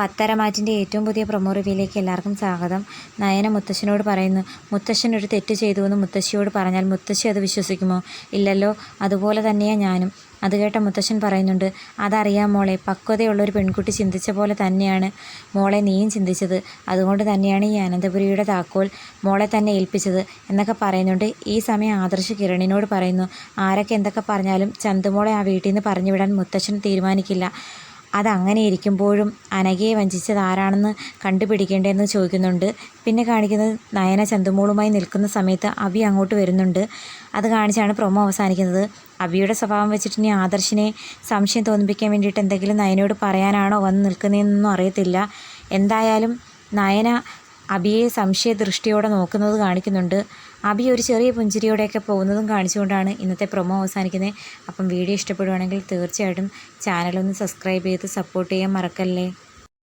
പത്തരമാറ്റിൻ്റെ ഏറ്റവും പുതിയ പ്രൊമോ റിവ്യൂയിലേക്ക് എല്ലാവർക്കും സ്വാഗതം. നയന മുത്തശ്ശനോട് പറയുന്നു, മുത്തശ്ശൻ ഒരു തെറ്റ് ചെയ്തുവെന്ന് മുത്തശ്ശിയോട് പറഞ്ഞാൽ മുത്തശ്ശി അത് വിശ്വസിക്കുമോ? ഇല്ലല്ലോ. അതുപോലെ തന്നെയാണ് ഞാനും. അത് കേട്ട മുത്തശ്ശൻ പറയുന്നുണ്ട്, അതറിയാം മോളെ, പക്വതയുള്ളൊരു പെൺകുട്ടി ചിന്തിച്ച പോലെ തന്നെയാണ് മോളെ നീയും ചിന്തിച്ചത്. അതുകൊണ്ട് തന്നെയാണ് ഈ അനന്തപുരിയുടെ താക്കോൽ മോളെ തന്നെ ഏൽപ്പിച്ചത് എന്നൊക്കെ പറയുന്നുണ്ട്. ഈ സമയം ആദർശ് കിരണിനോട് പറയുന്നു, ആരൊക്കെ എന്തൊക്കെ പറഞ്ഞാലും ചന്തുമോളെ ആ വീട്ടിൽ നിന്ന് പറഞ്ഞുവിടാൻ മുത്തശ്ശൻ തീരുമാനിക്കില്ല. അതങ്ങനെ ഇരിക്കുമ്പോഴും അനഘയെ വഞ്ചിച്ചത് ആരാണെന്ന് കണ്ടുപിടിക്കേണ്ടതെന്ന് ചോദിക്കുന്നുണ്ട്. പിന്നെ കാണിക്കുന്നത് നയന ചന്തുമോളുമായി നിൽക്കുന്ന സമയത്ത് അഭി അങ്ങോട്ട് വരുന്നുണ്ട്. അത് കാണിച്ചാണ് പ്രൊമോ അവസാനിക്കുന്നത്. അഭിയുടെ സ്വഭാവം വെച്ചിട്ട് ഇനി ആദർശിനെ സംശയം തോന്നിപ്പിക്കാൻ വേണ്ടിയിട്ട് എന്തെങ്കിലും നയനയോട് പറയാനാണോ വന്ന് നിൽക്കുന്നതെന്നൊന്നും അറിയത്തില്ല. എന്തായാലും നയന അഭിയെ സംശയദൃഷ്ടിയോടെ നോക്കുന്നത് കാണിക്കുന്നുണ്ട്. അഭി ഒരു ചെറിയ പുഞ്ചിരിയോടെയൊക്കെ പോകുന്നതും കാണിച്ചുകൊണ്ടാണ് ഇന്നത്തെ പ്രൊമോ അവസാനിക്കുന്നത്. അപ്പം വീഡിയോ ഇഷ്ടപ്പെടുവാണെങ്കിൽ തീർച്ചയായിട്ടും ചാനലൊന്ന് സബ്സ്ക്രൈബ് ചെയ്ത് സപ്പോർട്ട് ചെയ്യാൻ മറക്കല്ലേ.